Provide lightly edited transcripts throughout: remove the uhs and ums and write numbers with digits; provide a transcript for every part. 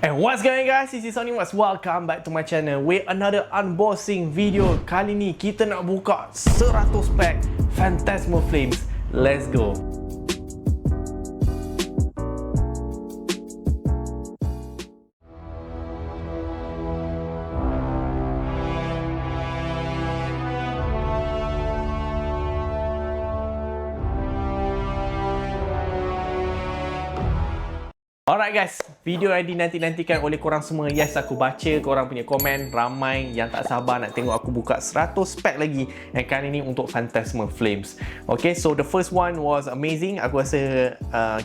And what's going on guys, this is Sony Wax. Welcome back to my channel with another unboxing video. Kali ni kita nak buka 100 pack Phantasmal Flames. Let's go. Alright guys, video yang dinanti-nantikan oleh korang semua. Yes, aku baca korang punya komen. Ramai yang tak sabar nak tengok aku buka 100 pack lagi. And kali ni untuk Phantasmal Flames. Okay, so the first one was amazing. Aku rasa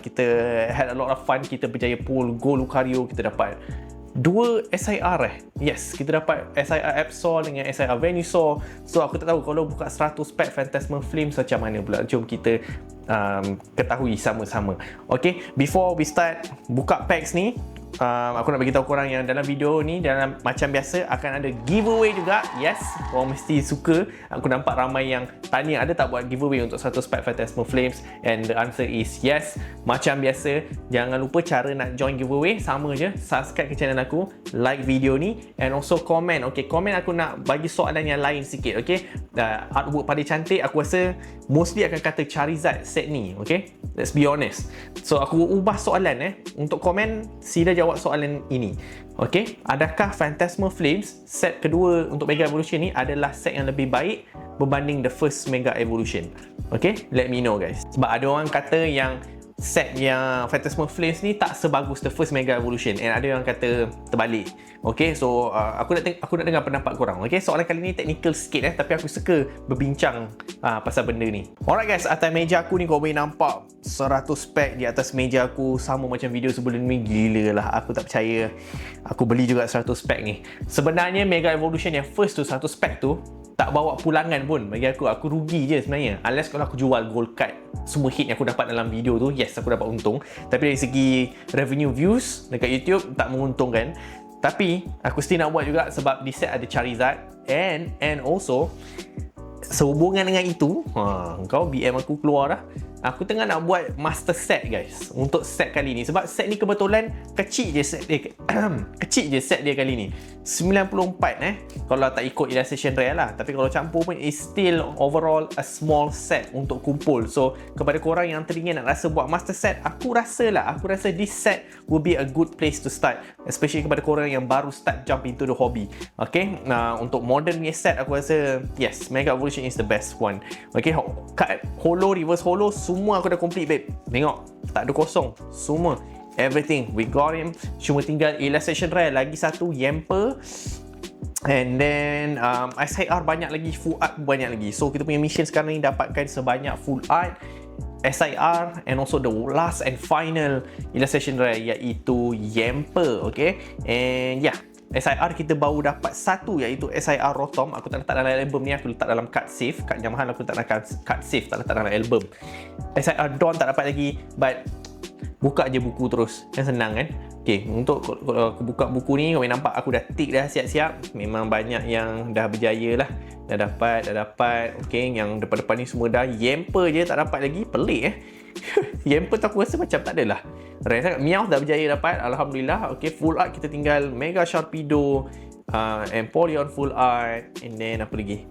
kita had a lot of fun. Kita berjaya pull Gold Lucario. Kita dapat 2 SIR Yes, kita dapat SIR Absol dengan SIR Venusaur. So aku tak tahu kalau buka 100 pack Phantasmal Flames macam mana pula. Jom kita ketahui sama-sama. Okay, before we start buka packs ni, aku nak bagi tahu korang yang dalam video ni, dalam macam biasa akan ada giveaway juga. Yes, korang mesti suka. Aku nampak ramai yang tanya ada tak buat giveaway untuk 100 pack Phantasmal Flames, and the answer is yes. Macam biasa, jangan lupa cara nak join giveaway sama je. Subscribe ke channel aku, like video ni, and also comment. Okay, comment aku nak bagi soalan yang lain sikit. Okay, artwork pada cantik. Aku rasa mostly akan kata Charizard set ni. Okay, let's be honest. So aku ubah soalan untuk komen, sila jawab soalan ini. Okay, adakah Phantasmal Flames set kedua untuk Mega Evolution ni adalah set yang lebih baik berbanding the first Mega Evolution? Okay, let me know guys. Sebab ada orang kata yang set yang Phantasmal Flames ni tak sebagus the first Mega Evolution, and ada yang kata terbalik. Okay, so aku nak dengar pendapat korang. Okay, soalan kali ni technical sikit tapi aku suka berbincang pasal benda ni. Alright guys, atas meja aku ni kau boleh nampak 100 pack di atas meja aku, sama macam video sebelum ni. Gila lah, aku tak percaya aku beli juga 100 pack ni. Sebenarnya Mega Evolution yang first tu, 100 pack tu tak bawa pulangan pun bagi aku rugi je sebenarnya. Unless kalau aku jual gold card, semua hit yang aku dapat dalam video tu, yes, aku dapat untung. Tapi dari segi revenue views dekat YouTube, tak menguntungkan. Tapi aku still nak buat juga sebab di set ada Charizard, and also sehubungan dengan itu, kau BM aku keluar dah. Aku tengah nak buat master set guys untuk set kali ni, sebab set ni kebetulan kecil je set dia kecil je set dia kali ni 94 kalau tak ikut illustration rare lah, tapi kalau campur pun is still overall a small set untuk kumpul. So kepada korang yang teringin nak rasa buat master set, aku rasa this set will be a good place to start, especially kepada korang yang baru start jump into the hobby. Okay, untuk modern punya set aku rasa yes, Mega Evolution is the best one. Okay, card holo, reverse holo, semua aku dah complete babe. Tengok, tak ada kosong. Semua, everything, we got him. Cuma tinggal illustration rare lagi satu, Yamper. And then SIR banyak lagi, full art banyak lagi. So kita punya mission sekarang ni dapatkan sebanyak full art, SIR, and also the last and final illustration rare, iaitu Yamper. Okay, and yeah, SIR kita baru dapat satu, iaitu SIR Rotom. Aku tak letak dalam album ni, aku letak dalam card safe. Card yang mahal aku letak dalam card safe, tak letak dalam album. SIR Dawn tak dapat lagi, but buka je buku terus, kan senang kan. Okay, untuk aku buka buku ni, kau boleh nampak aku dah tick dah siap-siap. Memang banyak yang dah berjaya lah. Dah dapat. Okay, yang depan-depan ni semua dah. Yamper je tak dapat lagi, pelik Yamper tu aku rasa macam tak adalah rare sangat. Meowth dah berjaya dapat, alhamdulillah. Okay, full art kita tinggal Mega Sharpedo, Empoleon full art, and then apa lagi,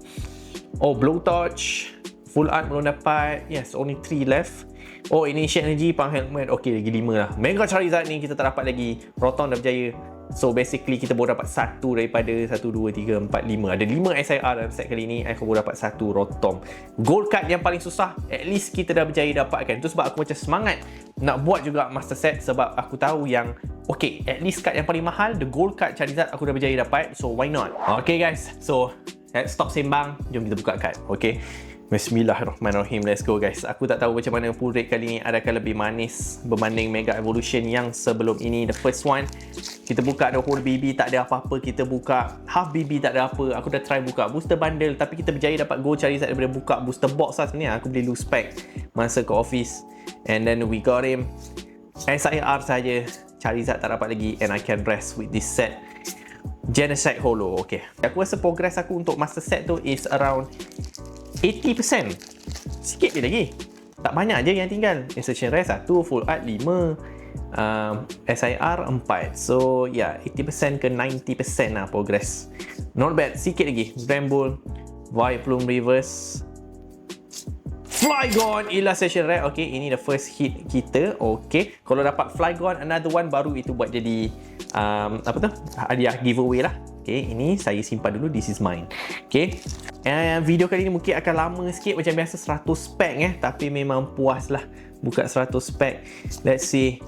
Blowtorch full art belum dapat. Yes, only 3 left. Initial Energy, Pang Helmet, okay, lagi 5 lah. Mega Charizard ni kita tak dapat lagi. Rotom dah berjaya. So basically kita baru dapat satu daripada 1, 2, 3, 4, 5. Ada 5 SIR dalam set kali ni. Aku baru dapat satu Rotom. Gold card yang paling susah, at least kita dah berjaya dapatkan. Itu sebab aku macam semangat nak buat juga master set, sebab aku tahu yang okay, at least card yang paling mahal, the gold card Charizard, aku dah berjaya dapat. So why not? Okay guys, so let's stop sembang, jom kita buka card. Okay, Bismillahirrahmanirrahim. Let's go guys. Aku tak tahu macam mana pull rate kali ni, adakah lebih manis berbanding Mega Evolution yang sebelum ini. The first one kita buka ada whole BB, tak ada apa-apa. Kita buka half BB, tak ada apa. Aku dah try buka booster bundle, tapi kita berjaya dapat Gold Charizard daripada buka booster box lah. Sebenarnya aku beli loose pack masa ke office, and then we got him. SIR saja, Charizard tak dapat lagi, and I can rest with this set. Genocide Holo. Okay, aku rasa progress aku untuk master set tu is around 80%. Sikit je lagi, tak banyak je yang tinggal. Insertion rare 1, full art 5, SIR 4. So yeah, 80% ke 90% lah progress. Not bad. Sikit lagi. Bramble, Vileplume reverse, Flygon, Ila Session Rare. Okay, ini the first hit kita. Okay, kalau dapat Flygon another one, baru itu buat jadi apa tu, hadiah giveaway lah. Okay, ini saya simpan dulu. This is mine. Okay, video kali ni mungkin akan lama sikit, macam biasa 100 pack tapi memang puas lah buka 100 pack. Let's see,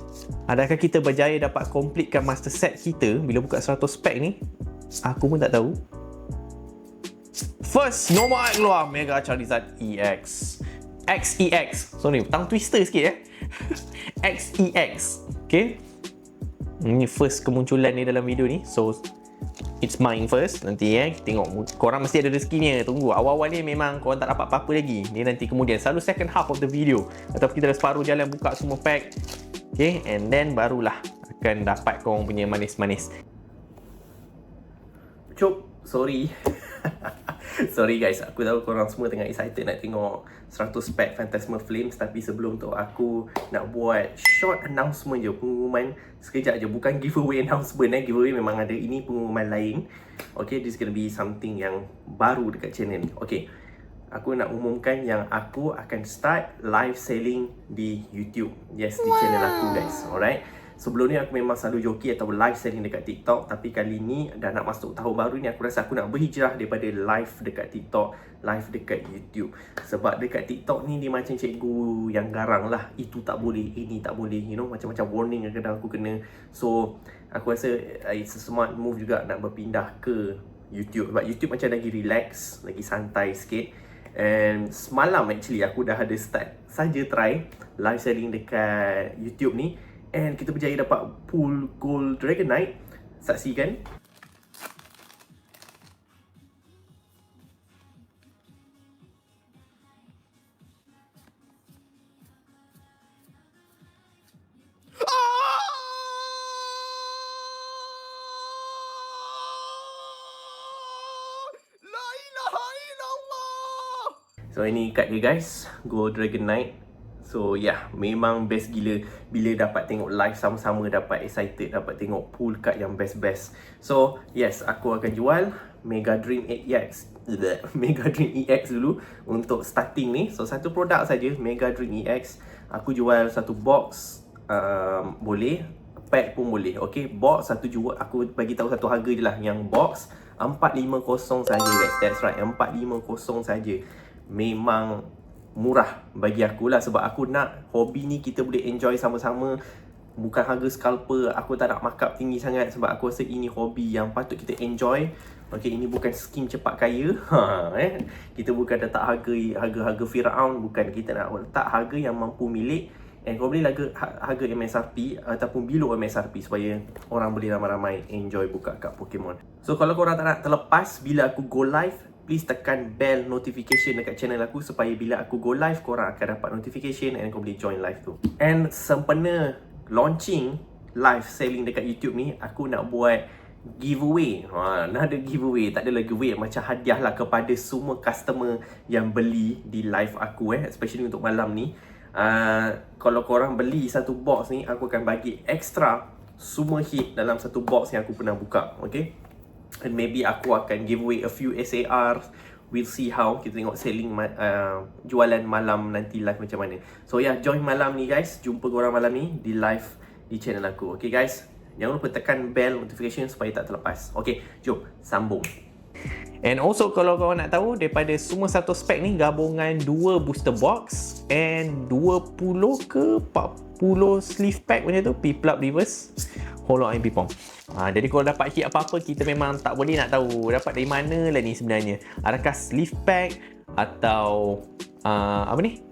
adakah kita berjaya dapat completekan master set kita bila buka 100 pack ni? Aku pun tak tahu. First, nombor keluar Mega Charizard EX. XEX. Sorry, tongue twister sikit XEX. Okay, ini first kemunculan ni dalam video ni. So it's mine first. Nanti tengok, korang mesti ada rezekinya. Tunggu, awal-awal ni memang korang tak dapat apa-apa lagi. Ni nanti kemudian selalu second half of the video, ataupun kita dah separuh jalan buka semua pack. Okay, and then barulah akan dapat korang punya manis-manis. Cuk, sorry. Sorry guys, aku tahu korang semua tengah excited nak tengok 100 pack Phantasmal Flames. Tapi sebelum tu aku nak buat short announcement je, pengumuman sekejap je. Bukan giveaway announcement giveaway memang ada, ini pengumuman lain. Okay, this gonna be something yang baru dekat channel ni. Okay, aku nak umumkan yang aku akan start live selling di YouTube. Yes, di channel aku guys. Alright, sebelum ni aku memang selalu joki atau live selling dekat TikTok. Tapi kali ni dah nak masuk tahun baru ni, aku rasa aku nak berhijrah daripada live dekat TikTok, live dekat YouTube. Sebab dekat TikTok ni dia macam cikgu yang garang lah. Itu tak boleh, ini tak boleh, you know, macam-macam warning kadang aku kena. So aku rasa it's a smart move juga nak berpindah ke YouTube. Sebab YouTube macam lagi relax, lagi santai sikit. And semalam actually aku dah ada start saja try live selling dekat YouTube ni. And kita berjaya dapat pool gold Dragonite. Saksikan. So ini kad dia guys, gold Dragonite. So yeah, memang best gila bila dapat tengok live sama-sama, dapat excited, dapat tengok pool card yang best-best. So yes, aku akan jual Mega Dream EX. Mega Dream EX dulu untuk starting ni. So satu produk saja, Mega Dream EX. Aku jual satu box, boleh, pack pun boleh. Okay, box satu jual, aku bagi tahu satu harga je lah. Yang box 450 saja guys. That's right, 450 saja. Memang murah bagi aku lah, sebab aku nak hobi ni kita boleh enjoy sama-sama. Bukan harga scalper, aku tak nak markup tinggi sangat sebab aku rasa ini hobi yang patut kita enjoy. Okay, ini bukan skim cepat kaya. Kita bukan letak harga Firaun, bukan. Kita nak letak harga yang mampu milik. And probably harga MSRP ataupun below MSRP supaya orang boleh ramai-ramai enjoy buka kad Pokemon. So kalau korang tak nak terlepas bila aku go live, please tekan bell notification dekat channel aku supaya bila aku go live, korang akan dapat notification and kau boleh join live tu. And sempena launching live selling dekat YouTube ni, aku nak buat giveaway. Nak ada giveaway, tak adalah giveaway, macam hadiah lah kepada semua customer yang beli di live aku especially untuk malam ni. Kalau korang beli satu box ni, aku akan bagi extra semua hit dalam satu box yang aku pernah buka. Okay, and maybe aku akan give away a few SARs. We'll see how. Kita tengok selling jualan malam nanti live macam mana. So yeah, join malam ni guys. Jumpa korang malam ni di live di channel aku. Okay guys, jangan lupa tekan bell notification supaya tak terlepas. Okay, jom sambung. And also kalau korang nak tahu, daripada semua satu spek ni gabungan 2 booster box and 20 ke 40 sleeve pack macam tu, Piplup reverse, Holo IP Pong. Jadi kalau dapat hit apa-apa, kita memang tak boleh nak tahu dapat dari mana lah ni sebenarnya. Adakah sleeve pack atau apa ni,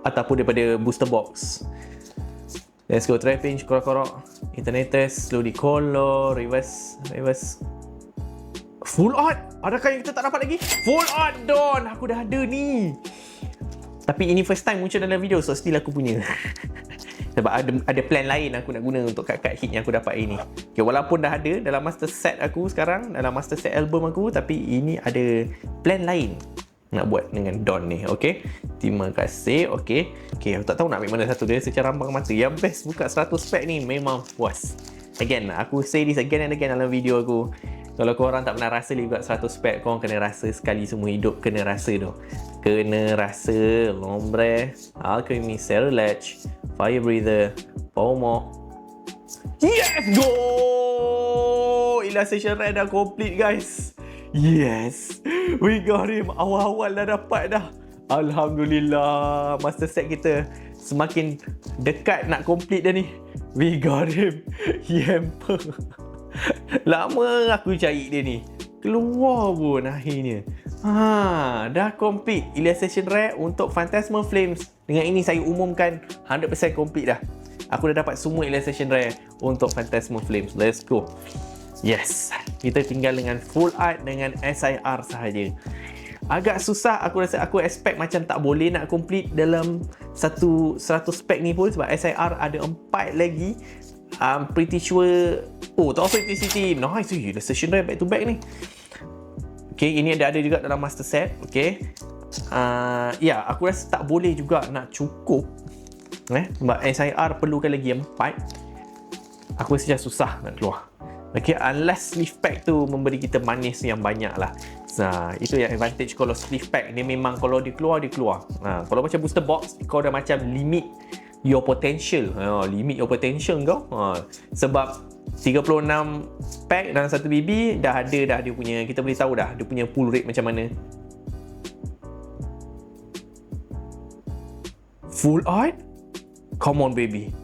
ataupun daripada booster box. Let's go. Trapinch, Korok-Korok, Internetes, Ludicolo, reverse. Full art. Adakah yang kita tak dapat lagi? Full art Don. Aku dah ada ni. Tapi ini first time muncul dalam video, so still aku punya. Sebab ada plan lain aku nak guna untuk kad-kad hit yang aku dapat ini. Okay, walaupun dah ada dalam master set aku sekarang, dalam master set album aku, tapi ini ada plan lain. nak buat dengan Don ni. Okay, terima kasih. Okay, aku tak tahu nak ambil mana satu dia secara rambang mata. Yang best buka 100 pack ni memang puas. Again, aku say this again and again dalam video aku. Kalau korang tak pernah rasa buka 100 pack, korang kena rasa sekali semua hidup. Kena rasa tu. Kena rasa Lombre, Alchemy, Cerulege, Fire Breather, Pomo. Yes! Go! Illustration Red dah complete, guys. Yes! We got him. Awal-awal dah dapat dah. Alhamdulillah. Master set kita semakin dekat nak complete dah ni. We got him. Yemper. Lama aku cari dia ni. Keluar pun akhirnya. Dah complete Illustration Rare untuk Phantasmal Flames. Dengan ini saya umumkan 100% complete dah. Aku dah dapat semua Illustration Rare untuk Phantasmal Flames. Let's go. Yes. Kita tinggal dengan full art dengan SIR sahaja. Agak susah, aku rasa aku expect macam tak boleh nak complete dalam 100 pack ni pun sebab SIR ada 4 lagi. I'm pretty sure. Oh, Authenticity. Nice. Illustration Rare back to back ni. Okay, ini ada juga dalam master set. Okay. Aku rasa tak boleh juga nak cukup. Sebab SIR perlukan lagi 4. Aku rasa susah nak keluar. Okay, unless sleeve pack tu memberi kita manis yang banyak lah. Itu yang advantage kalau sleeve pack. Dia memang kalau dia keluar, dia keluar. Kalau macam booster box, kau dah macam limit your potential. Limit your potential kau. Sebab 36 pack dalam 1 BB dah ada dah dia punya, kita boleh tahu dah dia punya pull rate macam mana. Full art? Come on baby.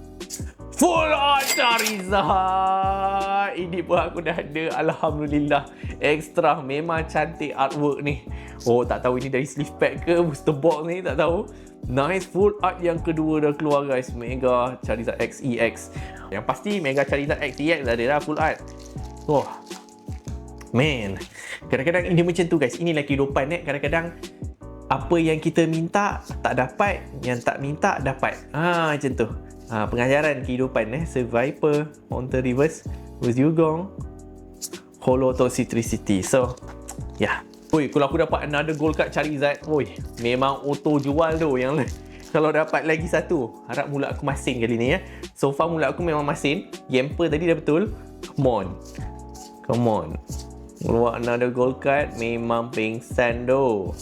Full art Charizard. Ini pun aku dah ada. Alhamdulillah. Extra. Memang cantik artwork ni. Oh, tak tahu ini dari sleeve pack ke booster box ni, tak tahu. Nice. Full art yang kedua dah keluar guys. Mega Charizard XEX. Yang pasti Mega Charizard XEX ada dah full art. Oh man, kadang-kadang ini macam tu guys. Inilah kehidupan. Kadang-kadang apa yang kita minta tak dapat, yang tak minta dapat. Macam tu. Pengajaran kehidupan. Survivor, Mountain Reverse, With Yugong, Holo Toxicity. So yeah. Oi, kalau aku dapat another gold card Charizard, memang auto jual tu yang kalau dapat lagi satu. Harap mula aku masin kali ni ya. So far mula aku memang masin. Yemper tadi dah betul. Come on. Keluar another gold card, memang pengsan tu.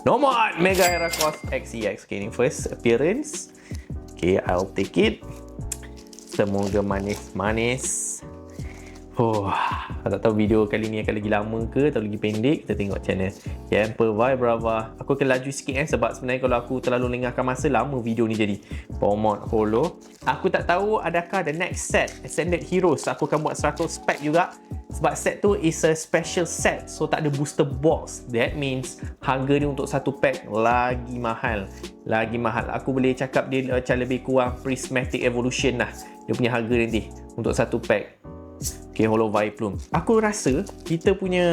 Nomor Mega Heracross XEX. Okay, ni first appearance. Okay, I'll take it. Semoga manis-manis. Tak tahu video kali ni akan lagi lama ke atau lagi pendek. Kita tengok channel Yemper Vibrava. Aku akan laju sikit sebab sebenarnya kalau aku terlalu lengahkan masa, lama video ni jadi. Pomod Holo. Aku tak tahu adakah the next set Ascended Heroes aku akan buat 100 pack juga. Sebab set tu is a special set. So tak ada booster box. That means harga dia untuk satu pack lagi mahal. Aku boleh cakap dia macam lebih kurang Prismatic Evolution lah. Dia punya harga nanti untuk satu pack. Okay, Holo Vileplume. Aku rasa kita punya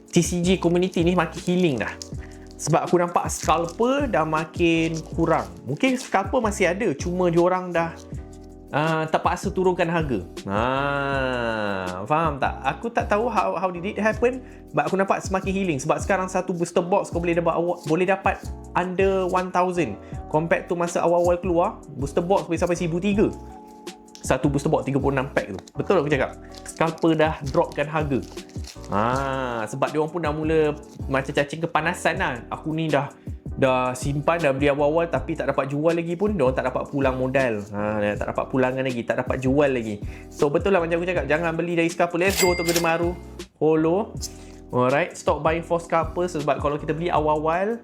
TCG community ni makin healing dah. Sebab aku nampak scalper dah makin kurang. Mungkin scalper masih ada, cuma diorang dah terpaksa turunkan harga. Faham tak? Aku tak tahu how did it happen, but aku nampak semakin healing. Sebab sekarang satu booster box kau boleh dapat under 1000. Compared to masa awal-awal keluar, booster box boleh sampai 1300. Satu booster box 36 pack tu. Betul aku cakap. Scalper dah dropkan harga. Sebab dia orang pun dah mula macam cacing kepanasan lah. Aku ni dah simpan, dah beli awal-awal tapi tak dapat jual lagi pun. Dia orang tak dapat pulang modal. Tak dapat pulangan lagi, tak dapat jual lagi. So betul lah macam aku cakap, jangan beli dari scalper. Let's go untuk Gedemaru Holo. Alright, stop buying for scalper sebab kalau kita beli awal-awal,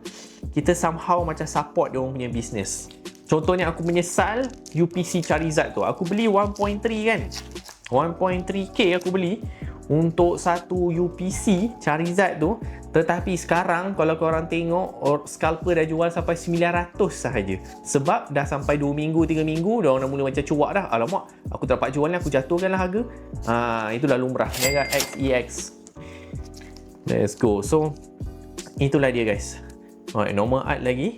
kita somehow macam support dia orang punya business. Contohnya aku menyesal UPC Charizard tu. Aku beli 1.3 kan. 1.3k aku beli untuk satu UPC Charizard tu. Tetapi sekarang kalau korang tengok, scalper dah jual sampai 900 sahaja. Sebab dah sampai 2 minggu, 3 minggu dah orang dah mula macam cuak dah. Alamak, aku tak dapat jual ni, aku jatuhkanlah harga. Itulah lumrah. Mega XEX. Let's go. So itulah dia guys. Alright, normal art lagi.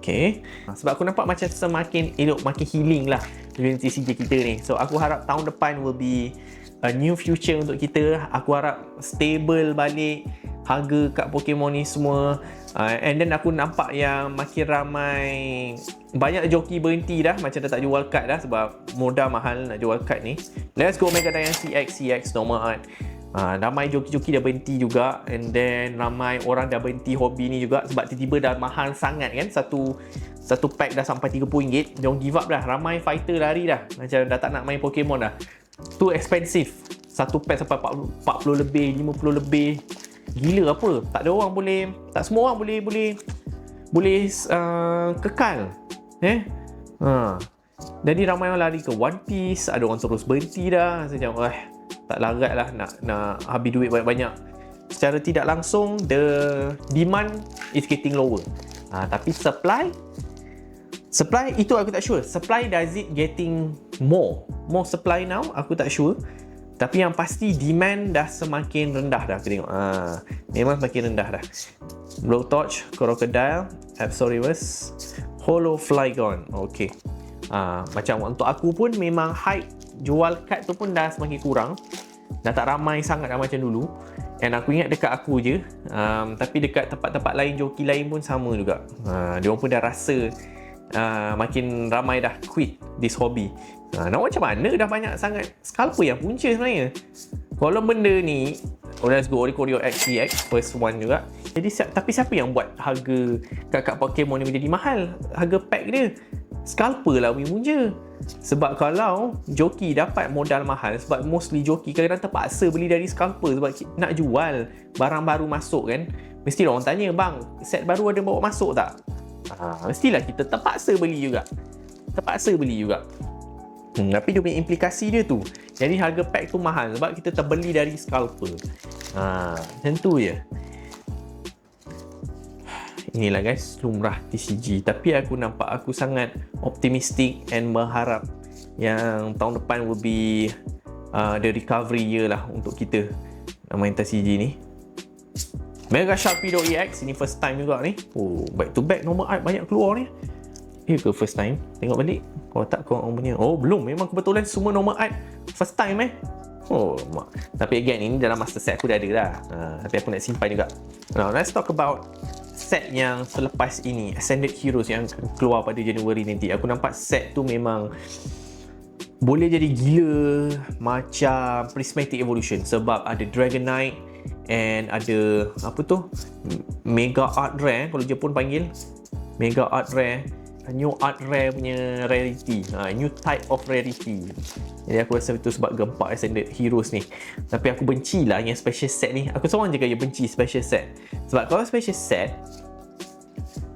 Okay. Sebab aku nampak macam semakin elok, makin healing lah dengan TCG kita ni. So aku harap tahun depan will be a new future untuk kita. Aku harap stable balik. harga kat Pokemon ni semua. And then aku nampak yang makin ramai, banyak joki berhenti dah, macam dah tak jual kad dah sebab modal mahal nak jual kad ni. Let's go Mega Dian CX normal art. Ramai joki-joki dah berhenti juga, and then ramai orang dah berhenti hobi ni juga sebab tiba-tiba dah mahal sangat kan. Satu pack dah sampai RM30. Diorang give up dah. Ramai fighter lari dah, macam dah tak nak main Pokemon dah. Too expensive. Satu pack sampai 40 lebih, 50 lebih. Gila apa? Tak ada orang boleh, tak semua orang boleh kekal. Jadi ramai orang lari ke One Piece, ada orang terus berhenti dah. Saya macam tak larat lah nak habis duit banyak-banyak. Secara tidak langsung, the demand is getting lower. Tapi supply itu aku tak sure. Supply, does it getting more supply now? Aku tak sure. Tapi yang pasti demand dah semakin rendah dah. Aku tengok memang semakin rendah dah. Blowtorch, Crocodile, Absolimus, Holo Flygon. Okay. Macam untuk aku pun memang hype jual kad tu pun dah semakin kurang. Dah tak ramai sangat dah macam dulu. And aku ingat dekat aku je, tapi dekat tempat-tempat lain, joki lain pun sama juga. Diorang pun dah rasa makin ramai dah quit this hobby. Nak macam mana dah banyak sangat scalper yang punca sebenarnya. Kalau benda ni, let's go Oricorio XCX first one juga. Jadi tapi siapa yang buat harga kat Pokemon ni menjadi mahal? Harga pack dia scalper lah punya punca. Sebab kalau joki dapat modal mahal, sebab mostly joki kadang-kadang terpaksa beli dari scalper sebab nak jual barang baru masuk kan. Mesti orang tanya, bang, set baru ada bawa masuk tak? Mestilah kita terpaksa beli juga. Tapi dia punya implikasi dia tu, jadi harga pack tu mahal sebab kita terbeli dari scalper. Macam tu je. Inilah guys, lumrah TCG. Tapi aku sangat optimistic and berharap yang tahun depan will be the recovery year lah untuk kita main TCG ni. Mega Sharpedo EX, ini first time juga ni. Back to back normal art banyak keluar ni. Ke first time? Tengok balik. Kalau tak kau orang punya. Belum. Memang kebetulan semua normal art first time Tapi again, ini dalam master set aku dah ada dah. Tapi aku nak simpan juga. Now, let's talk about set yang selepas ini, Ascended Heroes yang keluar pada Januari nanti. Aku nampak set tu memang boleh jadi gila macam Prismatic Evolution sebab ada Dragonite and ada apa tu? Mega Art Rare, kalau Jepun panggil Mega Art Rare, new art rare punya rarity, new type of rarity. Jadi aku rasa itu sebab gempak Ascended Heroes ni. Tapi aku benci lah yang special set ni. Aku seorang je kaya benci special set. Sebab kalau special set,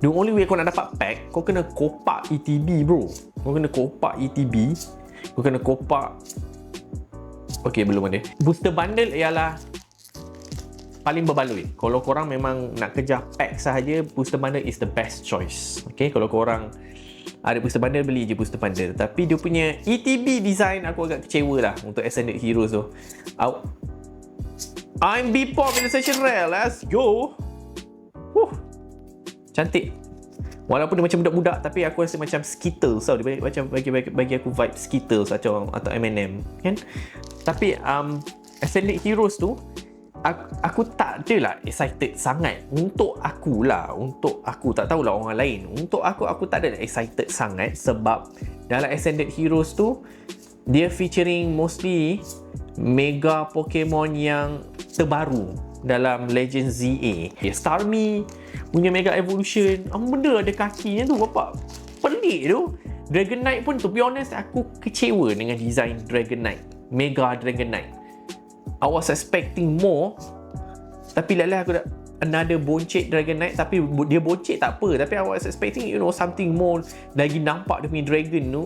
the only way kau nak dapat pack, kau kena kopak ETB bro. Kau kena kopak ETB, kau kena kopak. Okay, belum ada. Booster bundle ialah paling berbaloi. Kalau korang memang nak kejar pack sahaja, booster bundle is the best choice. Okay, kalau korang ada booster bundle, beli je booster bundle. Tapi dia punya ETB design aku agak kecewa lah untuk Ascended Heroes tu. I'm B-Pop in the session rare. Let's go. Cantik. Walaupun dia macam budak-budak, tapi aku rasa macam Skittles tau. Dia macam bagi aku vibe Skittles atau M&M kan. Tapi Ascended Heroes tu aku tak adalah excited sangat. Untuk aku lah, untuk aku, tak tahulah orang lain. Untuk aku tak ada excited sangat sebab dalam Ascended Heroes tu dia featuring mostly mega Pokemon yang terbaru dalam Legend ZA. Starmie punya Mega Evolution, apa benda ada kakinya tu, bapak pelik tu. Dragonite pun, to be honest, aku kecewa dengan design Dragonite, Mega Dragonite. I was expecting more, tapi lala aku dah another boncet Dragonite. Tapi dia boncet tak apa, tapi I was expecting something more, lagi nampak dia punya dragon tu.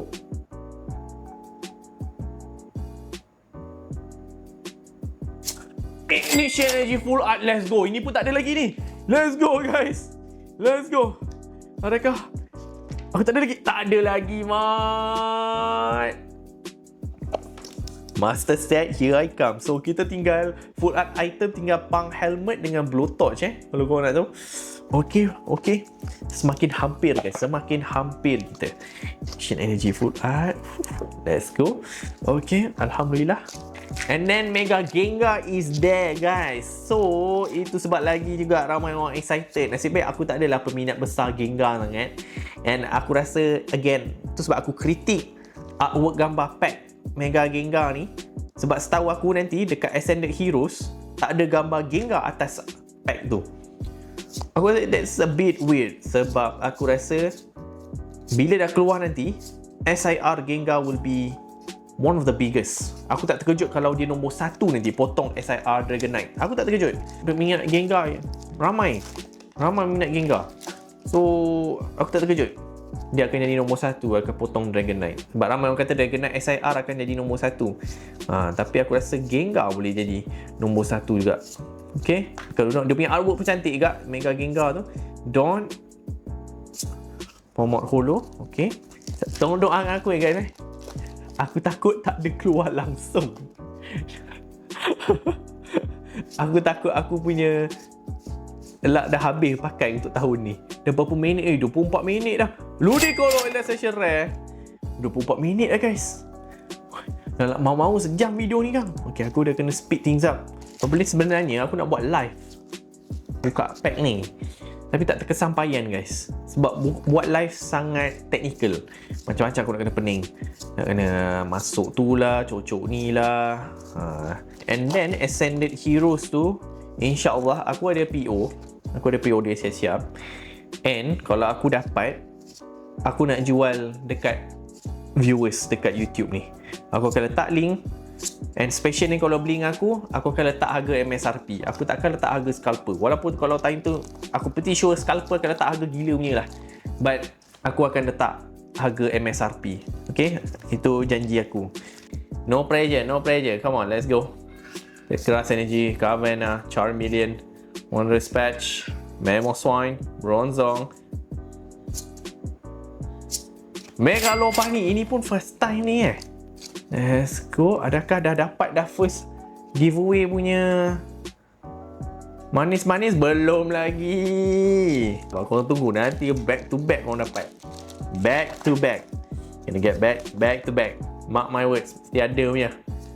Ignition Energy Full Art, let's go. Ini pun tak ada lagi ni. Let's go guys, let's go. Adakah aku tak ada lagi? Tak ada lagi, mat. Master set, here I come. So kita tinggal full art item, tinggal punk helmet dengan blowtorch kalau korang nak tahu. Okay. Semakin hampir guys, semakin hampir kita. Action Energy Full Art. Let's go. Okay, alhamdulillah. And then Mega Gengar is there guys. So itu sebab lagi juga ramai orang excited. Nasib baik aku tak adalah peminat besar Gengar sangat. And aku rasa again, tu sebab aku kritik artwork gambar pack Mega Gengar ni. Sebab setahu aku nanti dekat Ascended Heroes tak ada gambar Gengar atas pack tu. Aku rasa that's a bit weird. Sebab aku rasa bila dah keluar nanti SIR Gengar will be one of the biggest. Aku tak terkejut kalau dia nombor 1 nanti potong SIR Dragonite. Aku tak terkejut. Minat Gengar ramai minat Gengar. So aku tak terkejut dia akan jadi nombor 1, akan potong Dragonite. Sebab ramai orang kata Dragonite SIR akan jadi nombor 1. Tapi aku rasa Gengar boleh jadi nombor 1 juga. Okay, kalau dia punya artwork pun cantik juga Mega Gengar tu. Don't Pomod Holo. Okay, tolong doakan aku guys. Aku takut tak ada keluar langsung. Aku takut aku punya luck dah habis pakai untuk tahun ni. Dah berapa minit 24 minit dah. Ludicolo Illustration Rare 24 minit dah guys. Mau-mau sejam video ni kan. Okay, aku dah kena speed things up. Probably sebenarnya aku nak buat live buka pack ni, tapi tak terkesampaian guys. Sebab buat live sangat technical. Macam-macam aku nak kena pening. Nak kena masuk tu lah, cocok ni lah. And then Ascended Heroes tu, InsyaAllah aku ada PO. Aku ada PO dia siap-siap. And kalau aku dapat, aku nak jual dekat viewers dekat YouTube ni. Aku akan letak link. And special ni kalau beli dengan aku akan letak harga MSRP. Aku tak akan letak harga scalper. Walaupun kalau time tu aku pretty sure scalper akan letak harga gila punya lah. But aku akan letak harga MSRP. Okay, itu janji aku. No pressure. Come on, let's go. Keras Energy, Carvanha, Charmeleon, Wondrous Patch, Mamoswine, Bronzong, Megalopani. Ini pun first time ni Let's go. Adakah dah first giveaway punya manis-manis? Belum lagi. Kalau korang tunggu nanti back to back korang dapat. Back to back. Kena get back to back. Mark my words. Mesti ada punya.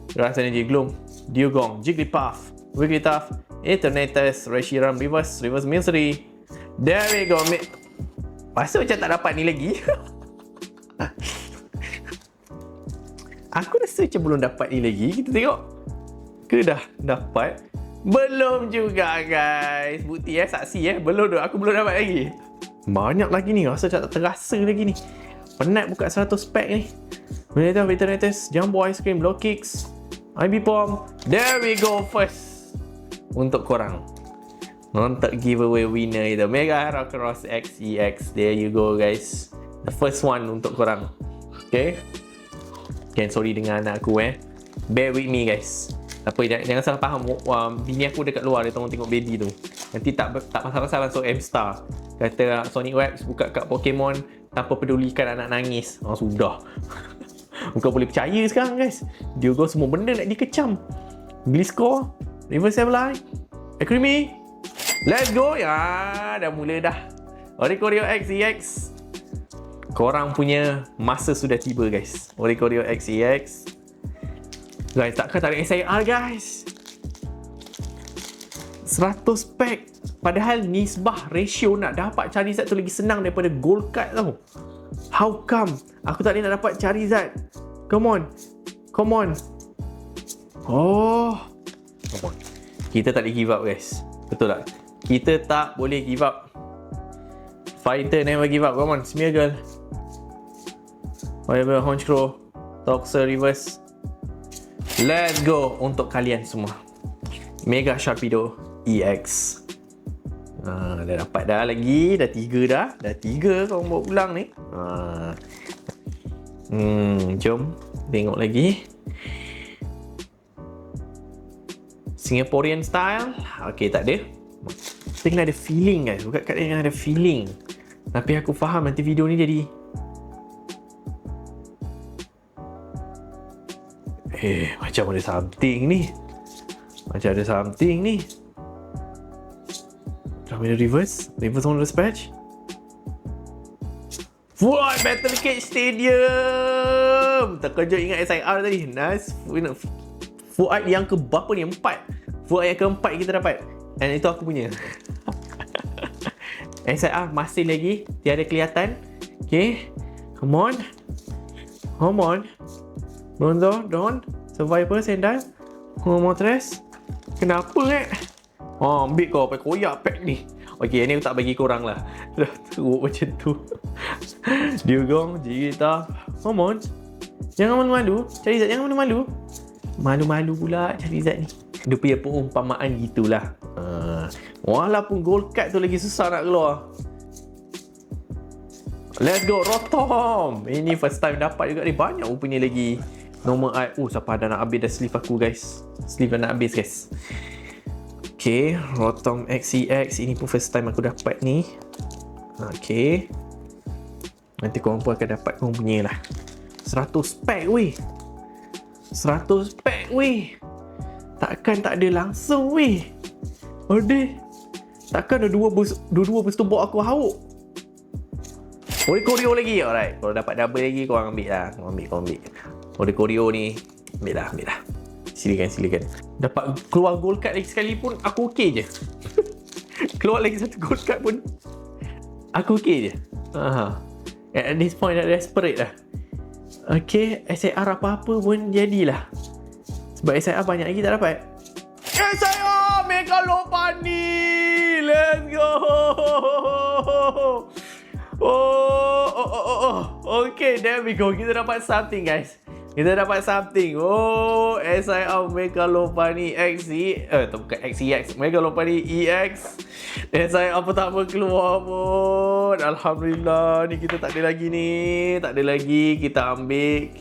Keras Energy, Gloom, Dewgong, Jigglypuff, Wigglytuff, Eternatus, Reshiram, Reverse Misery. There we go. Masa macam tak dapat ni lagi. Aku rasa macam belum dapat ni lagi. Kita tengok. Ke dah dapat? Belum juga guys. Bukti saksi Belum tu. Aku belum dapat lagi. Banyak lagi ni. Rasa macam tak terasa lagi ni. Penat buka 100 pack ni. Eternatus, Jumbo Ice Cream, Blow Kicks, IB Bomb. There we go first. Untuk korang. Untuk giveaway winner itu. Mega Heracross XEX. There you go guys. The first one untuk korang. Okay. Sorry dengan anak aku Bear with me guys. Apa, jangan salah faham. Bini aku dekat luar, dia tengok baby tu. Nanti tak pasal-pasal langsung M-Star. Kata Sonic Webs buka kat Pokemon tanpa pedulikan anak nangis. Sudah. Bukan boleh percaya sekarang guys. Dia go semua benda nak dikecam. Gliscor, Reverse Sableye, Acremy. Let's go. Dah mula dah. Oricorio XEX. Korang punya masa sudah tiba guys. Oricorio XEX. Guys, takkan tak ada SIR guys. 100 pack. Padahal nisbah ratio nak dapat Charizard tu lagi senang daripada gold card tau. How come aku tak nak dapat Charizard? Come on. Oh, come on. Kita tak boleh give up guys. Betul tak? Kita tak boleh give up. Fighter never give up. Come on, Smeargle, Whatever, Honchkrow, Toxer, Reverse. Let's go untuk kalian semua. Mega Sharpedo EX. Dah dapat dah lagi. Dah 3 dah. Dah 3 kau bawa pulang ni. Jom tengok lagi. Singaporean style. Okay, tak ada. Kita kena ada feeling guys. Bukan kat dia ada feeling. Tapi aku faham nanti video ni jadi macam ada something ni. Terminal Reverse on Dispatch. Full on Battle Cage Stadium. Terkejut ingat SIR tadi. Nice. Fuad yang ke berapa ni? 4. Fuad yang keempat kita dapat. And itu aku punya. SIR masih lagi tiada kelihatan. Okay. Come on. Come on. Don. Survivor sendal. Motres. Kenapa ambil kau pakai koyak pack ni. Okay, ni aku tak bagi korang lah. Dah teruk macam tu. Diogong, Jigita. Come on. Jangan malu-malu. Charizard jangan malu-malu. Malu-malu pula Charizard ni. Dia punya perumpamaan gitulah. Walaupun gold card tu lagi susah nak keluar. Let's go Rotom. Ini first time dapat juga ni. Banyak rupanya lagi normal art. Siapa dah nak habis dah sleeve aku guys. Sleeve dah nak habis guys. Okay, Rotom XEX. Ini pun first time aku dapat ni. Okay, nanti korang pun akan dapat korang punya lah. 100 pack weh. 100 pack weh. Takkan tak ada langsung weh. Aduh. Takkan ada dua booster box aku hauk. Ode Koryo lagi. Alright, kalau dapat double lagi korang ambil lah. Korang ambil. Ode Koryo ni ambil lah. Silakan. Dapat keluar gold card lagi sekali pun aku okey je. Keluar lagi satu gold card pun aku okey je. At this point dah desperate lah. Okay, SIR apa-apa pun jadilah. Sebab SIR banyak lagi tak dapat. SIR Mega Lopunny. Let's go. Okay, there we go. Kita dapat something guys. SIR Mega Lopunny bukan XEX, Mega Lopunny EX. SIR pertama keluar pun. Alhamdulillah, ni kita tak ada lagi. Kita ambil.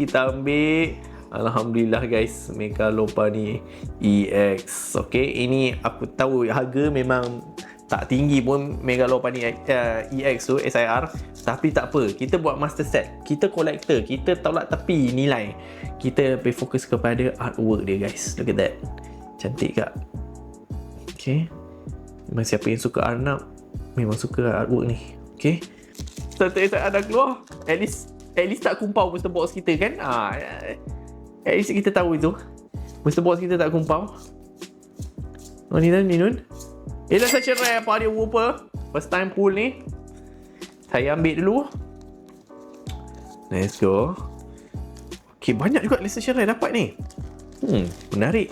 Alhamdulillah guys, Mega Lopunny EX. Okay, ini aku tahu harga memang tak tinggi pun Mega Lopunny EX tu SIR, tapi tak apa, kita buat master set, kita collector, kita tolak tepi nilai, kita lebih fokus kepada artwork dia guys. Look at that, cantik tak? Okay, memang siapa yang suka Arnab memang suka artwork ni. Okay, satu SIR dah keluar, at least tak kumpau booster box kita kan. At least kita tahu itu booster box kita tak kumpau. Minun Illustration Rare pada Wooper. First time pull ni. Saya ambil dulu. Let's go. Okay, banyak juga Illustration Rare dapat ni. Menarik.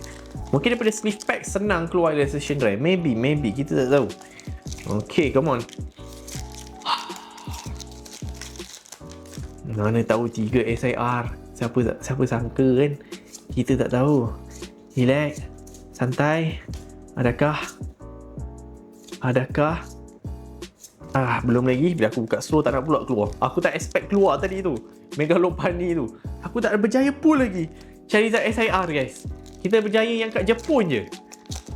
Mungkin daripada sleeve pack senang keluar Illustration Rare. Maybe. Kita tak tahu. Okay, come on. Mana tahu 3 SIR. Siapa sangka kan. Kita tak tahu. Relax. Santai. Adakah? Belum lagi. Bila aku buka slow tak nak pula keluar. Aku tak expect keluar tadi tu Mega Lopunny tu. Aku tak ada berjaya pull lagi Charizard SIR guys. Kita berjaya yang kat Jepun je,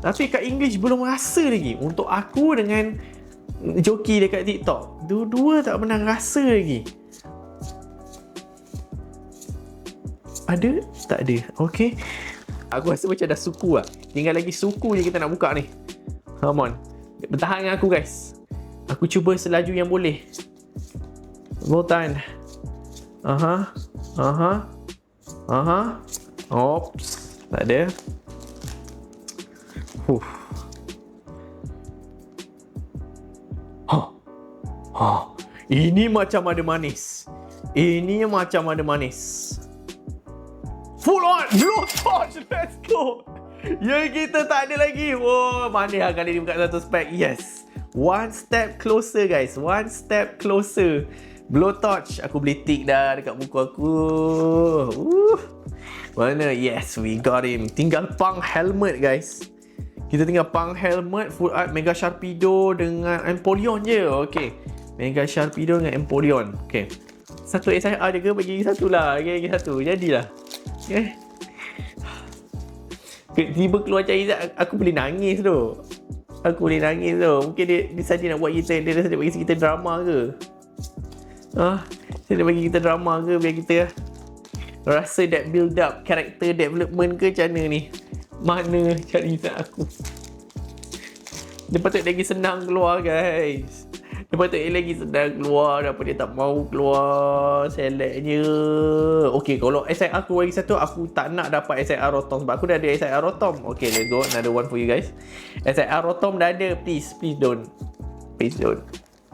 tapi kat English belum rasa lagi. Untuk aku dengan joki dekat TikTok, dua-dua tak pernah rasa lagi. Ada? Tak ada. Okay, aku rasa macam dah suku lah. Tinggal lagi suku je kita nak buka ni. Come on, bertahan dengan aku guys. Aku cuba selaju yang boleh. Bertahan. Oops, tak ada. Ini macam ada manis. Full on Blue Torch. Let's go. Yang kita tak ada lagi. Manis lah kali ni buka satu spec. Yes, one step closer guys. Blue Torch. Aku boleh tick dah dekat buku aku. Mana? Yes, we got him. Tinggal Punk Helmet guys. Kita tinggal Punk Helmet, Full Art Mega Sharpedo dengan Empoleon je. Okay, Mega Sharpedo dengan Empoleon. Okay, satu SIR je ke? Bagi satu lah. Bagi satu, jadilah. Okay, tiba keluar Charizard, aku boleh nangis tu. Mungkin dia saja nak buat kita, dia saja bagi kita drama ke? Dia bagi kita drama ke, biar kita rasa that build up character development ke macam mana ni? Mana Charizard aku? Dia patut lagi senang keluar guys. Dia patut lagi sedang keluar, apa dia tak mau keluar selectnya. Okay, kalau SIR aku lagi satu, aku tak nak dapat SIR Rotom sebab aku dah ada SIR Rotom. Okay, let's go, another one for you guys. SIR Rotom dah ada, please don't. Please don't.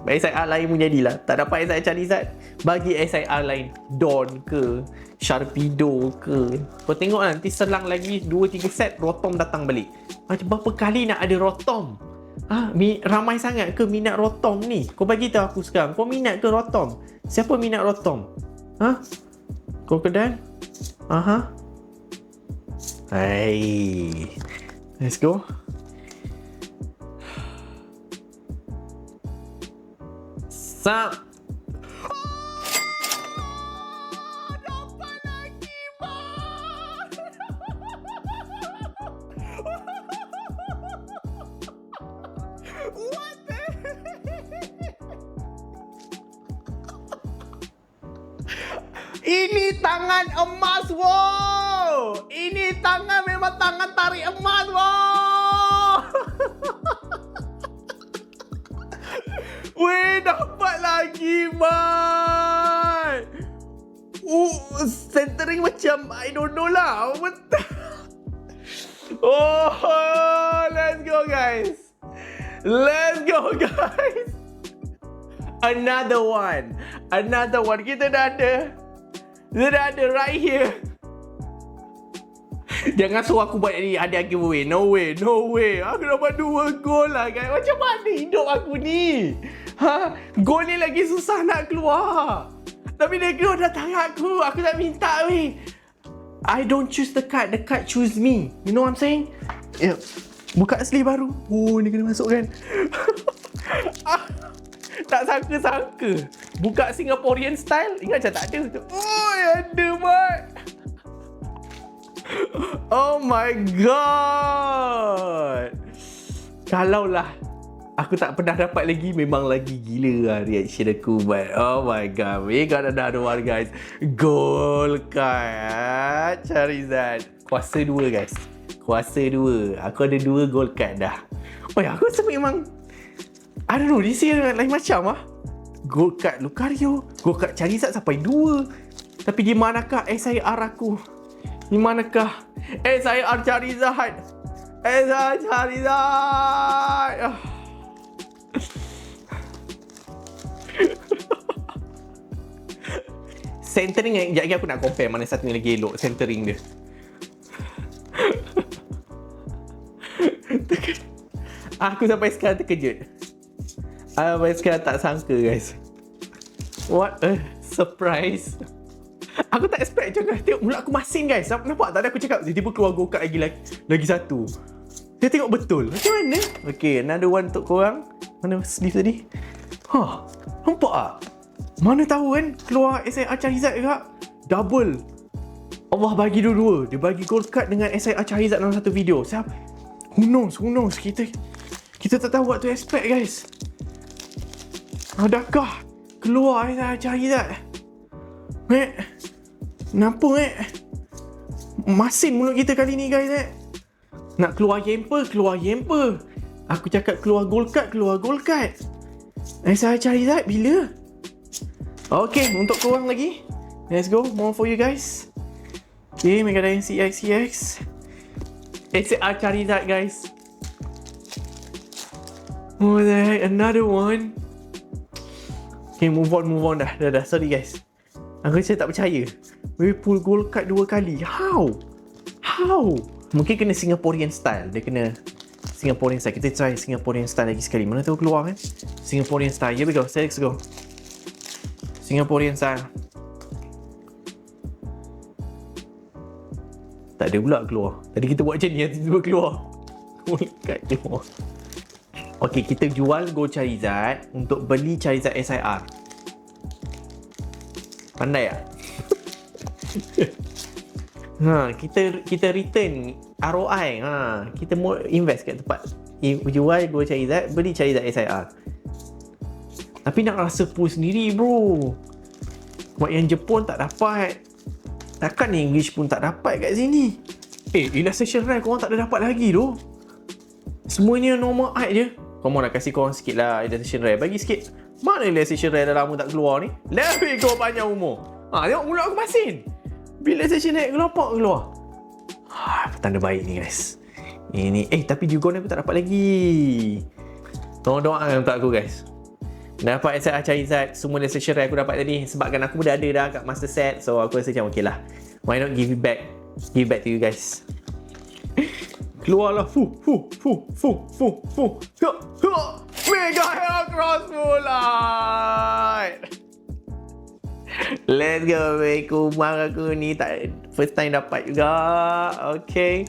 SIR lain pun jadilah. Tak dapat SIR Charizard, bagi SIR lain. Dawn ke, Sharpedo ke. Kau tengok nanti selang lagi 2-3 set, Rotom datang balik. Macam berapa kali nak ada Rotom? Ramai sangat ke minat Rotom ni? Kau bagi tahu aku sekarang. Kau minat ke Rotom? Siapa minat Rotom? Kau kedan? Hai. Let's go. Dapat lagi, man. What the Ini tangan emas, wow. Ini tangan memang tangan tarik emas, wow. Weh, dapat lagi, man. Centering macam I don't know lah. Oh, let's go, guys. Let's go, guys. Another one. Kita dah ada. Right here. Jangan suruh aku buat ni ada giveaway. No way. Aku dapat 2 gol lah, guys. Macam mana hidup aku ni? Gol ni lagi susah nak keluar. Tapi dia keluar datang aku. Aku tak minta, weh. I don't choose the card choose me. You know what I'm saying? Yep. Buka asli baru. Oh, ni kena masukkan. Tak sangka-sangka. Buka Singaporean style. Ingat macam tak ada. Oh, ada, mat. Oh my god. Kalaulah aku tak pernah dapat lagi, memang lagi gila lah reaction aku. But oh my god, we got another one, guys. Gold card Charizard. Kuasa 2, guys. Kuasa 2. Aku ada 2 gold card dah. Oh ya, aku rasa memang I don't know, this year lain macam lah. Gold card Lucario, gold card Charizard sampai 2. Tapi di manakah SIR aku? Di manakah SIR Charizard? SIR Charizard. Centering, sekejap lagi aku nak compare mana satu ni lagi elok centering dia. Aku sampai sekarang terkejut. Sampai sekarang tak sangka, guys. What a surprise. Aku tak expect macam, tengok mulut aku masin, guys. Nampak tak ada aku cakap tiba-tiba keluar go card lagi satu. Saya tengok betul. Macam mana? Okay, another one untuk korang. Mana sleeve tadi? Nampak tak? Mana tahu kan keluar SIR Charizard juga. Double. Allah bagi dua-dua. Dia bagi gold card dengan SIR Charizard dalam satu video. Siapa? Who knows? Kita tak tahu what to expect, guys. Adakah keluar SIR Charizard? Kenapa, masin mulut kita kali ni, guys, Nak keluar Yamper. Aku cakap keluar gold card. SIR Charizard bila? Okay, untuk korang lagi. Let's go, more for you guys. Okay, Mega Dragon CX. SIR Charizard, guys. Oh, the heck, another one. Okay, move on dah. Sorry, guys. Aku rasa tak percaya. We pull gold card 2 kali. How? Mungkin kena Singaporean style. Dia kena Singaporean style. Kita try Singaporean style lagi sekali. Mana tahu keluar kan? Singaporean style. Here we go. Let's go. Singaporean style. Tak ada pula keluar. Tadi kita buat macam ni, tiba-tiba keluar. Gold card keluar. Okay, kita jual gold Charizard untuk beli Charizard SIR. Pandai tak? Kita return ROI. Kita mau invest kat tempat jual gold Charizard, beli Charizard SIR. Tapi nak rasa pull sendiri, bro. Buat yang Jepun tak dapat. Takkan English pun tak dapat kat sini. Illustration Rare korang tak ada dapat lagi tu. Semuanya normal art je. Korang nak kasih korang sikit lah Illustration Rare. Bagi sikit. Mana relaxation rare dah lama tak keluar ni? Let me go panjang umur. Tengok mulut aku masin. Bila relaxation rare keluar. Petanda baik ni guys. Ini tapi Dugong aku tak dapat lagi. Tolong doakan untuk aku guys. Dapat SR Charizard, semua relaxation rare aku dapat tadi. Sebabkan aku dah ada dah kat master set. So aku rasa macam okey lah. Why not give it back? Give back to you guys. Keluarlah. Mega Heracross full art. Let's go, Kumar aku ni tak first time dapat juga. Okay,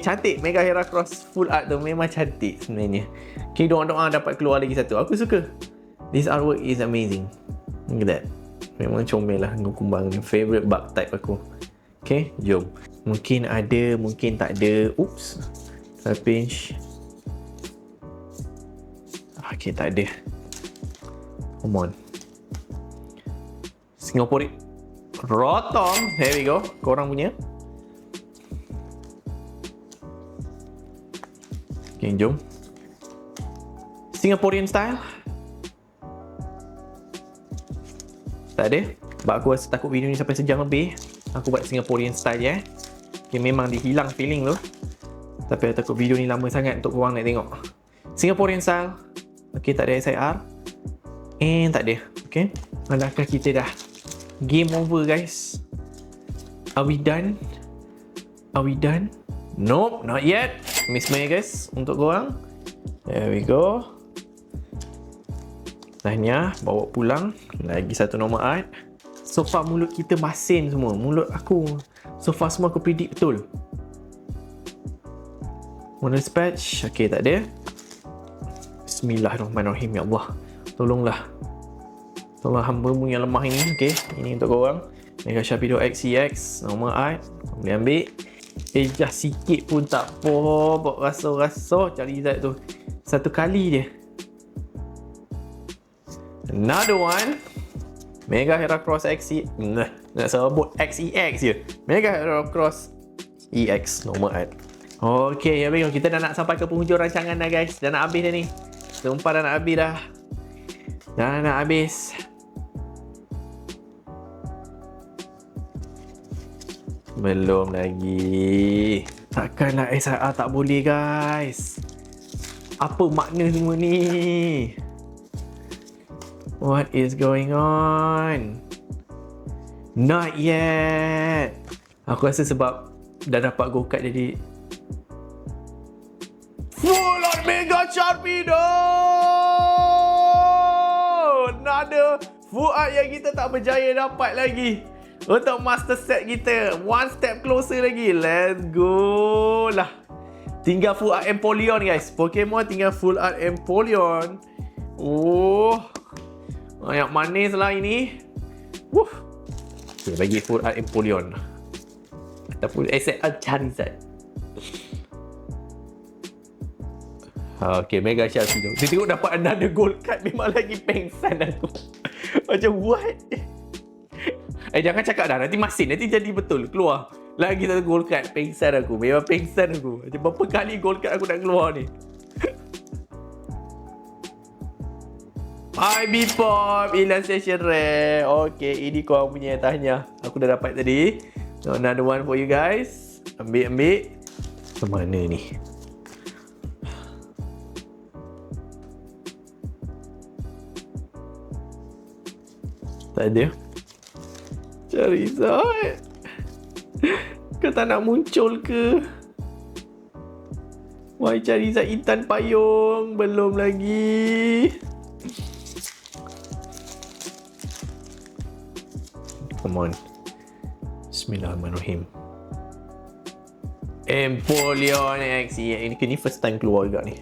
cantik. Mega Heracross full art tu memang cantik sebenarnya. Okay, doa-doa dapat keluar lagi satu. Aku suka. This artwork is amazing. Look at that. Memang comel lah dengan kumbang ni. Favorite bug type aku. Okay, jom. Mungkin ada, mungkin tak ada. Oops. Pinch. Okay, tak ada. Come on. Singapore Rotom. There we go. Korang punya. Okay, jom. Singaporean style. Tak ada. Sebab aku rasa takut video ni sampai sejam lebih. Aku buat Singaporean style je. Okay, memang dihilang feeling tu. Tapi aku takut video ni lama sangat untuk korang nak tengok. Singaporean style. Okay, tak ada SIR. And tak ada. Okay. Adakah kita dah game over guys? Are we done? Nope, not yet. Miss May guys untuk korang. There we go. Tahniah, bawa pulang. Lagi satu normal art. So far mulut kita masin semua. Mulut aku so far semua aku predict betul. Mono patch. Okay, tak ada. Bismillahirrahmanirrahim. Ya Allah, tolonglah. Tolong hamba-Mu yang lemah ini. Okay, ini untuk korang. Mega Sharpedo XEX normal art. Boleh ambil. Just sikit pun tak apa. Bawa rasa-rasa Charizard tu satu kali je. Another one. Mega Heracross XE. Nak sebut XEX je. Mega Heracross EX normal art. Okay, ya baik. Kita dah nak sampai ke penghujung rancangan dah guys. Dah nak habis dah ni. Sumpah dah nak habis dah. Dah nak habis. Belum lagi. Takkanlah SIR tak boleh guys. Apa makna semua ni? What is going on? Not yet. Aku rasa sebab dah dapat go card jadi full on Mega Sharpedo. Another full art yang kita tak berjaya dapat lagi untuk master set kita. One step closer lagi. Let's go lah. Tinggal full art Empoleon guys. Pokemon tinggal full art Empoleon. Yang manis lah ini. Okay, bagi full art Empoleon ataupun SR Charizard. Okay, Mega Sharpedo. Dia tengok dapat another gold card. Memang lagi pengsan aku. Macam what? Jangan cakap dah. Nanti masin. Nanti jadi betul. Keluar lagi satu gold card. Pengsan aku. Memang pengsan aku. Macam berapa kali gold card aku nak keluar ni. IB Pop Illustration Rare. Okay, ini korang punya tahniah. Aku dah dapat tadi. Another one for you guys. Ambil. Mana ni? Tak ada. Charizard. Kau tak nak muncul ke? Why Charizard Intan Payung? Belum lagi. Come on. Bismillahirrahmanirrahim. Empoleon XE. Ini first time keluar juga ni.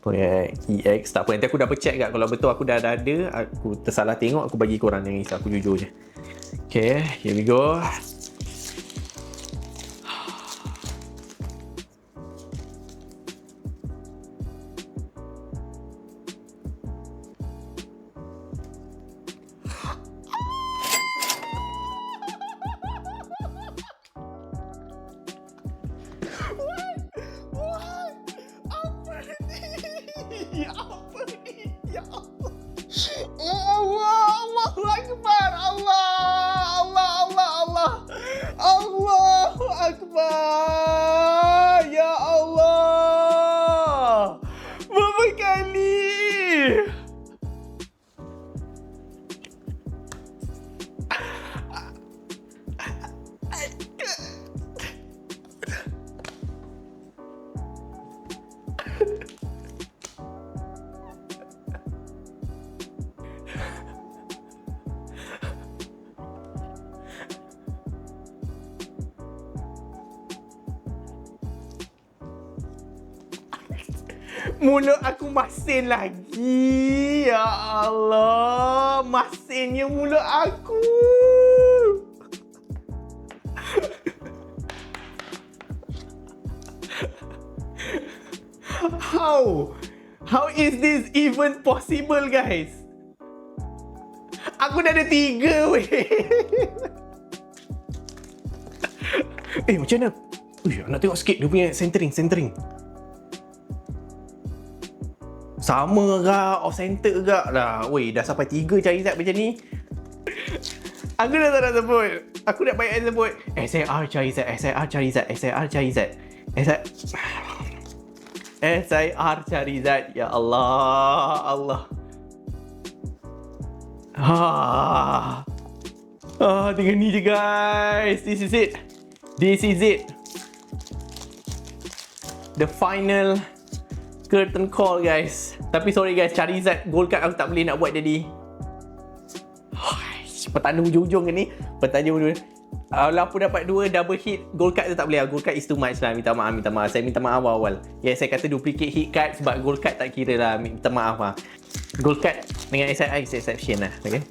EX. Tak apa, nanti aku double check kat. Kalau betul aku dah ada, aku tersalah tengok, aku bagi korang, yang risau. Aku jujur je. Okay, here we go. Ya apa ni? Ya apa? Mulut aku masin lagi. Ya Allah. Masinnya mulut aku. How is this even possible, guys? Aku dah ada 3 weh. Macam mana? Nak tengok sikit dia punya centering. Sama ke? Off center ke? Dah sampai 3 Charizard macam ni. Aku dah tak nak sebut. Aku nak banyak sebut. SIR Charizard. SIR Charizard. Ya Allah. Dengan ni je guys. This is it. The final curtain call guys. Tapi sorry guys, Charizard gold card aku tak boleh nak buat jadi. Petanda hujung-hujung ni. Kalau aku dapat 2 double hit gold card tu tak boleh. Gold card is too much lah. Minta maaf. Saya minta maaf awal. Saya kata duplicate hit card sebab gold card tak kira lah. Minta maaf lah. Gold card dengan SII is exception lah. Okay.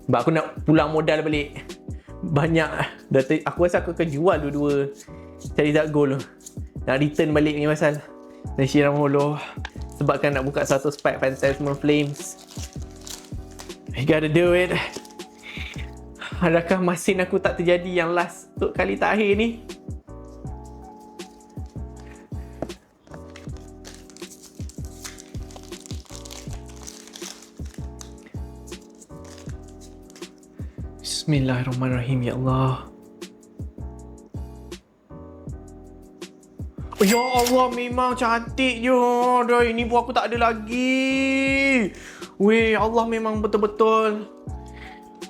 Sebab aku nak pulang modal balik. Banyak. Aku rasa aku akan jual dua-dua Charizard gold tu. Nak return balik ni pasal Reshiram Holo. Sebabkan nak buka 100 pack Phantasmal Flames. I gotta do it. Adakah masin aku tak terjadi yang last untuk kali terakhir ni? Bismillahirrahmanirrahim, ya Allah. Ya Allah, memang cantik je. Dah, ini pun aku tak ada lagi. Weh, Allah memang betul-betul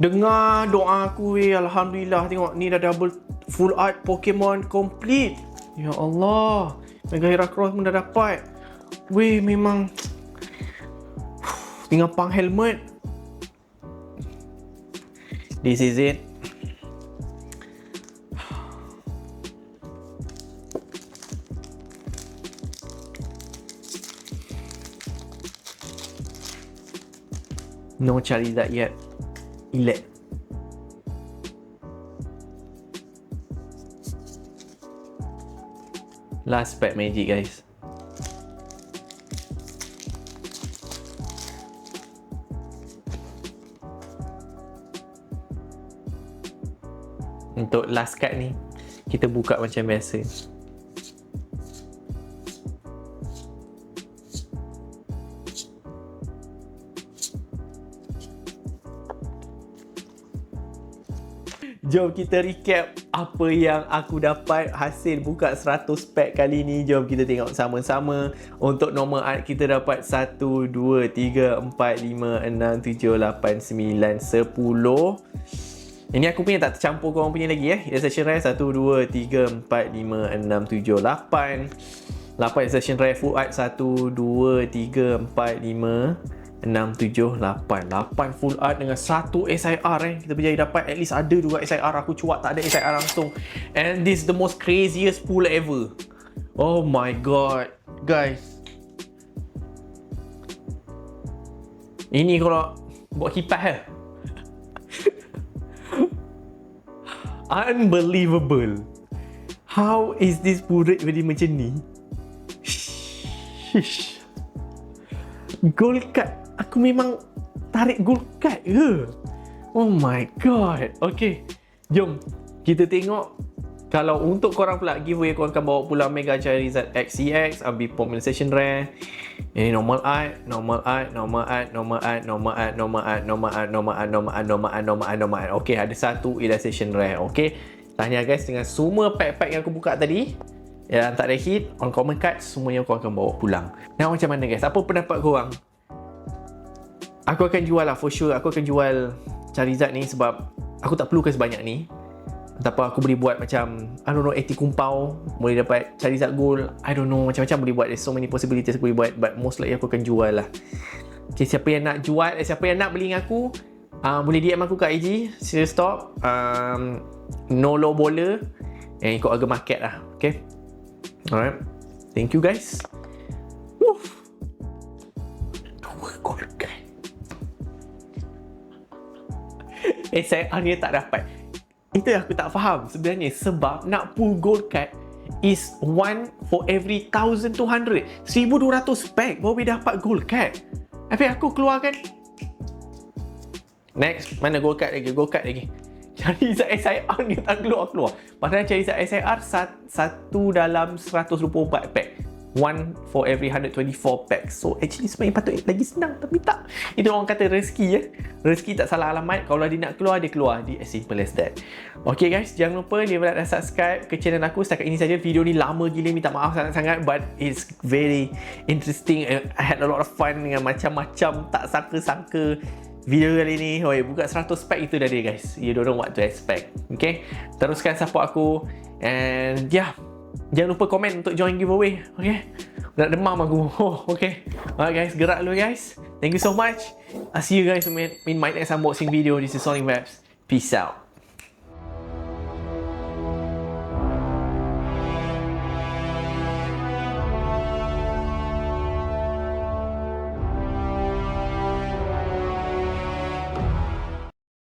dengar doa aku weh. Alhamdulillah, tengok ni dah double full art Pokemon complete. Ya Allah, Mega Heracross pun dah dapat. Weh, memang tinggal pang helmet. This is it. No Charizard yet. Elite. Last pack magic guys. Untuk last card ni kita buka macam biasa. Jom kita recap apa yang aku dapat hasil buka 100 pack kali ni. Jom kita tengok sama-sama. Untuk normal art kita dapat 1, 2, 3, 4, 5, 6, 7, 8, 9, 10. Ini aku punya tak tercampur korang punya lagi session rare 1, 2, 3, 4, 5, 6, 7, 8. 8 session rare full art 1, 2, 3, 4, 5, 6, 7, 8. 8 full art dengan 1 SIR Kita berjaya dapat at least ada juga SIR. Aku cuak tak ada SIR langsung. And this is the most craziest pull ever. Oh my god. Guys, ini kalau buat kipas Unbelievable. How is this pull rate jadi macam ni? Gold card. Aku memang tarik gold card ke? Oh my god. Okay, jom kita tengok. Kalau untuk korang pula giveaway, korang akan bawa pulang Mega Charizard XCX, ambil Pokemon Session Rare. Ini normal art. Okay, ada satu Illustration Rare. Okay, tahniah guys dengan semua pack-pack yang aku buka tadi. Yang tak ada hit, uncommon card, semuanya korang akan bawa pulang. Nah, macam mana guys? Apa pendapat korang? Aku akan jual lah, for sure. Aku akan jual Charizard ni sebab aku tak perlukan sebanyak ni. Ataupun aku boleh buat macam, I don't know, 80 kumpau, boleh dapat Charizard Gold. I don't know, macam-macam boleh buat. There's so many possibilities aku boleh buat. But most likely aku akan jual lah. Okay, siapa yang nak jual, siapa yang nak beli dengan aku, boleh DM aku kat IG, Serious Talk, no low bowler, yang ikut harga market lah. Okay, alright. Thank you guys. Woof. 2 gold card. SIR ni tak dapat. Itu yang aku tak faham sebenarnya, sebab nak pull gold card is 1 for every 1200. 1200 pack baru boleh dapat gold card. Tapi aku keluarkan. Next, mana gold card lagi? Gold card lagi. Cari zat SIR ni tak keluar. Padahal cari zat SIR satu dalam 124 pack. 1 for every 124 packs. So actually sebenarnya patut lagi senang, tapi tak. Itu orang kata rezeki ya. Rezeki tak salah alamat. Kalau dia nak keluar, dia keluar. Dia as simple as that. Okay guys, jangan lupa leave like dan subscribe ke channel aku. Setakat ini saja. Video ni lama gila, minta maaf sangat-sangat, but it's very interesting. I had a lot of fun dengan macam-macam tak sangka-sangka. Video kali ni, buka 100 pack itu dah dia guys. You don't know what to expect. Okay, teruskan support aku. And yeah, jangan lupa komen untuk join giveaway. Okay, nak demam aku. Okay, alright guys, gerak dulu guys. Thank you so much. I'll see you guys in my next unboxing video. This is Sonic Webs. Peace out.